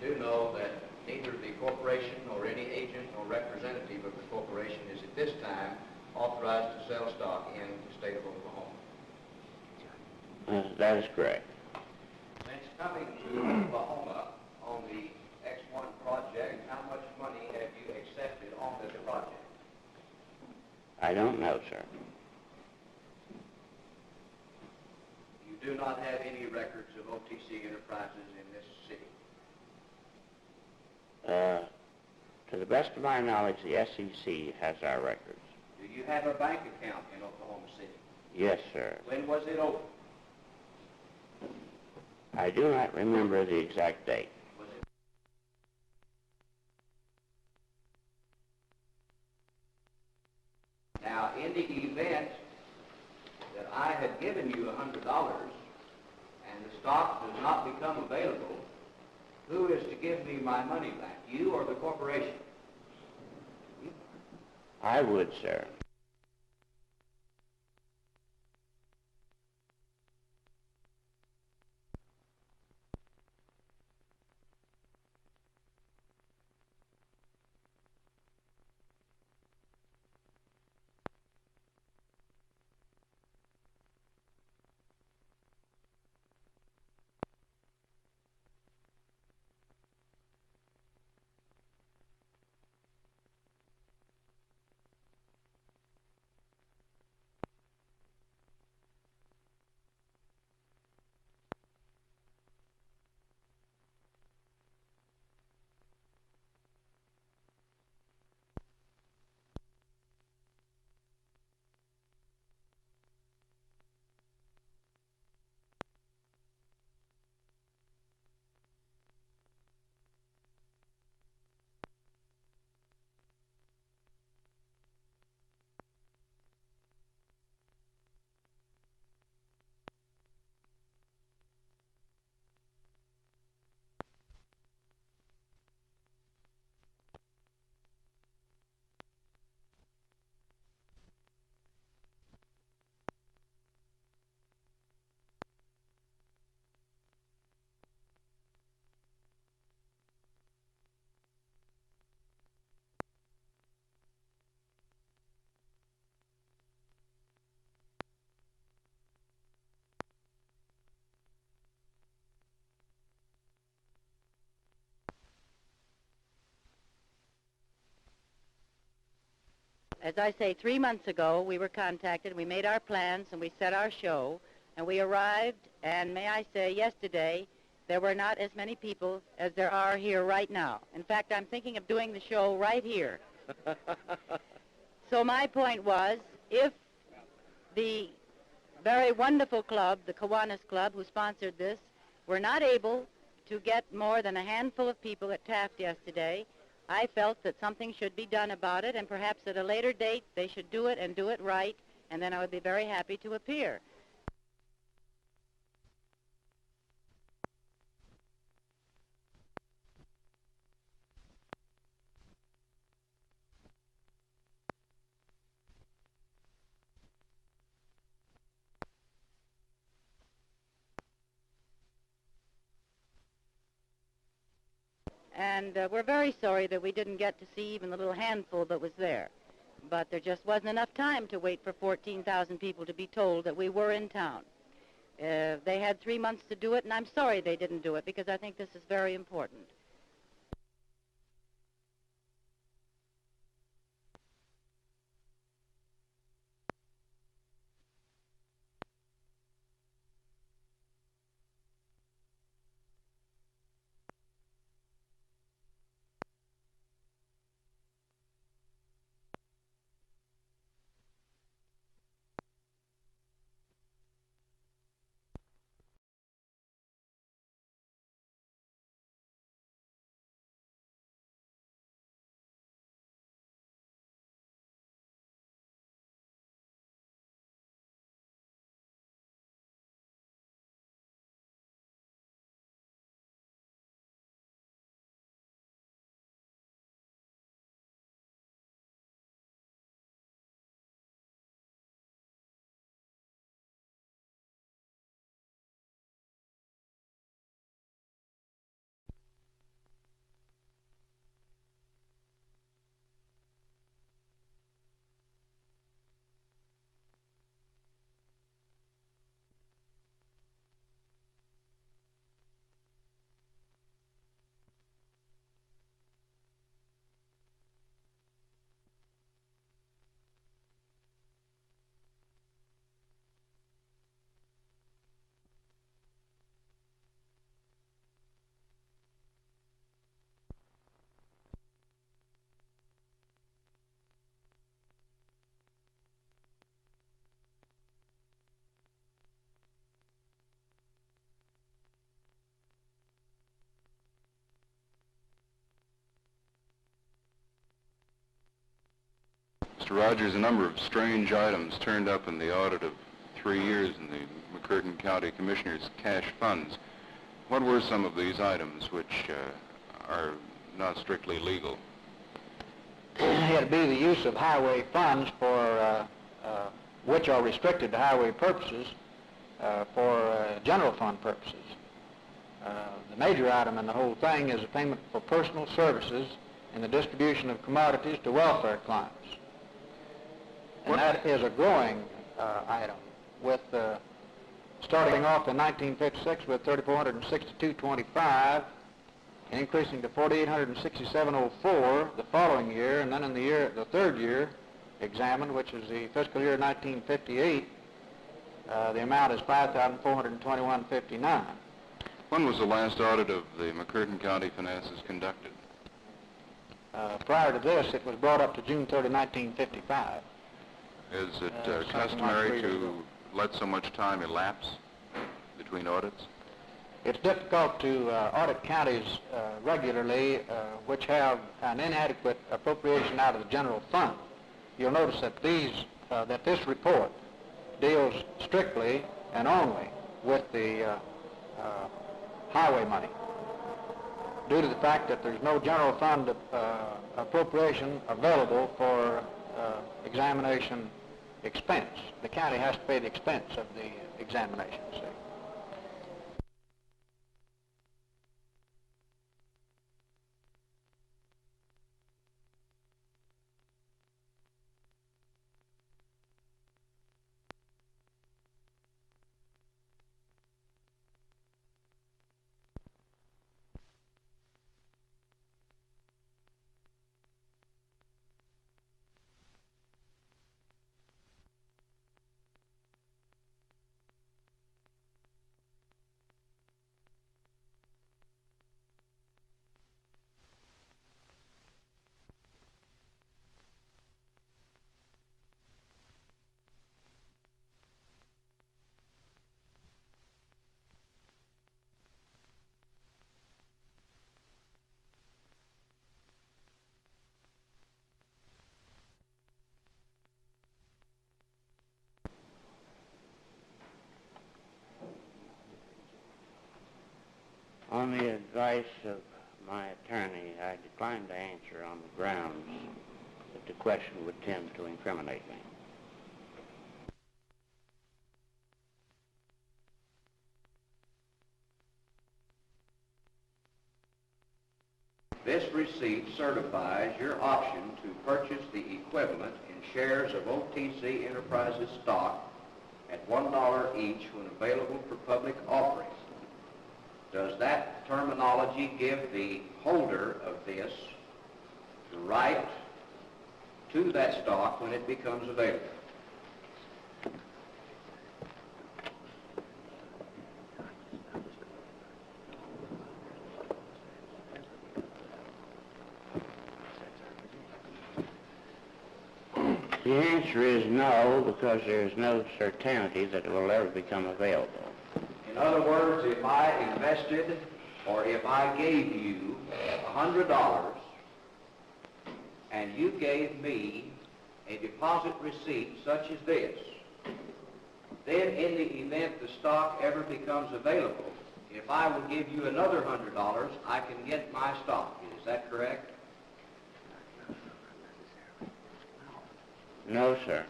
do know that neither the corporation nor any agent or representative of the corporation is at this time authorized to sell stock in the state of Oklahoma. That is correct. Since coming to Oklahoma on the X1 project, how much money have you accepted on this project? I don't know, sir. You do not have any records of OTC Enterprises in this city. To the best of my knowledge, the SEC has our records. Do you have a bank account in Oklahoma City? Yes, sir. When was it opened? I do not remember the exact date. Was it? Now, in the event that I had given you $100 and the stock does not become available, who is to give me my money back, you or the corporation? I would, sir. As I say, 3 months ago, we were contacted, we made our plans, and we set our show, and we arrived, and may I say, yesterday, there were not as many people as there are here right now. In fact, I'm thinking of doing the show right here. So my point was, if the very wonderful club, the Kiwanis Club, who sponsored this, were not able to get more than a handful of people at Taft yesterday, I felt that something should be done about it, and perhaps at a later date they should do it and do it right, and then I would be very happy to appear. And we're very sorry that we didn't get to see even the little handful that was there. But there just wasn't enough time to wait for 14,000 people to be told that we were in town. They had 3 months to do it, and I'm sorry they didn't do it because I think this is very important. Mr. Rogers, a number of strange items turned up in the audit of 3 years in the McCurtain County Commissioner's cash funds. What were some of these items which are not strictly legal? It'd be the use of highway funds for which are restricted to highway purposes for general fund purposes. The major item in the whole thing is a payment for personal services in the distribution of commodities to welfare clients. And that is a growing item, with starting off in 1956 with 3,462.25, increasing to 4,867.04 the following year, and then in the third year examined, which is the fiscal year 1958, the amount is 5,421.59. When was the last audit of the McCurtain County finances conducted? Prior to this, it was brought up to June 30, 1955. Is it customary to let so much time elapse between audits? It's difficult to audit counties regularly which have an inadequate appropriation out of the general fund. You'll notice that this report deals strictly and only with the highway money, due to the fact that there's no general fund appropriation available for examination expense. The county has to pay the expense of the examination, see. On the advice of my attorney, I declined to answer on the grounds that the question would tend to incriminate me. This receipt certifies your option to purchase the equivalent in shares of OTC Enterprises stock at $1 each when available for public offering. Does that terminology give the holder of this the right to that stock when it becomes available? The answer is no, because there is no certainty that it will ever become available. In other words, if I invested or if I gave you $100 and you gave me a deposit receipt such as this, then in the event the stock ever becomes available, if I will give you another $100, I can get my stock. Is that correct? No, sir.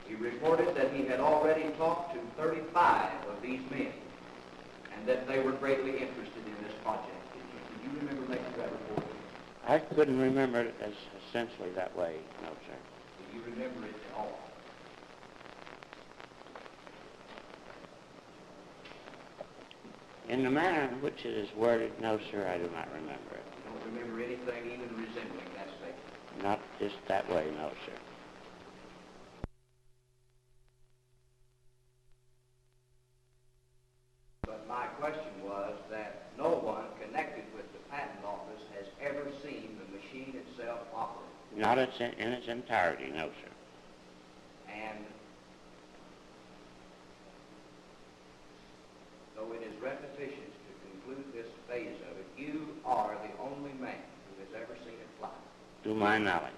He reported that he had already talked to 35 of these men and that they were greatly interested in this project. Did you remember making that report? I couldn't remember it as essentially that way, no, sir. Do you remember it at all? In the manner in which it is worded, no, sir, I do not remember it. You don't remember anything even resembling that statement? Not just that way, no, sir. But my question was that no one connected with the patent office has ever seen the machine itself operate. Not in its entirety, no, sir. And though it is repetitious to conclude this phase of it, you are the only man who has ever seen it fly. To my knowledge.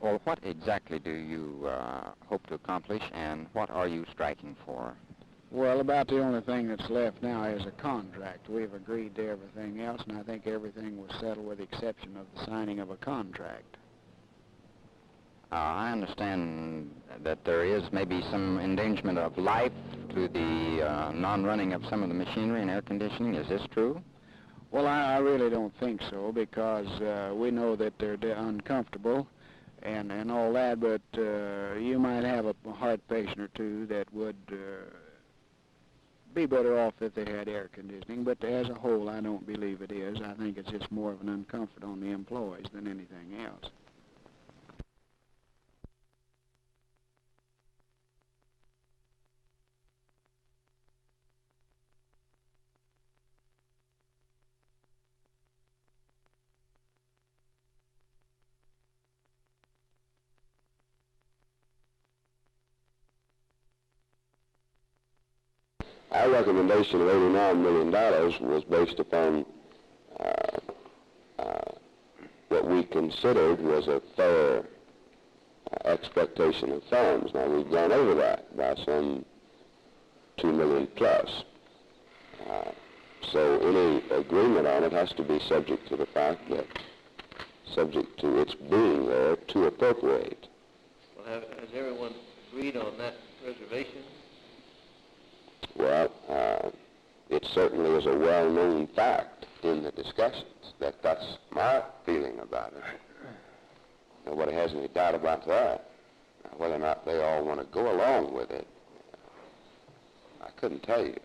Well, what exactly do you hope to accomplish, and what are you striking for? Well, about the only thing that's left now is a contract. We've agreed to everything else, and I think everything was settled with the exception of the signing of a contract. I understand that there is maybe some endangerment of life to the non-running of some of the machinery and air conditioning. Is this true? Well, I really don't think so, because we know that they're uncomfortable and all that, but you might have a heart patient or two that would be better off if they had air conditioning, but as a whole, I don't believe it is. I think it's just more of an uncomfort on the employees than anything else. Our recommendation of $89 million was based upon what we considered was a fair expectation of funds. Now, we've gone over that by some $2 million plus. So any agreement on it has to be subject to the fact that, subject to its being there to appropriate. Well, has everyone agreed on that reservation? Well, it certainly is a well-known fact in the discussions that that's my feeling about it. Nobody has any doubt about that. Now, whether or not they all want to go along with it, I couldn't tell you.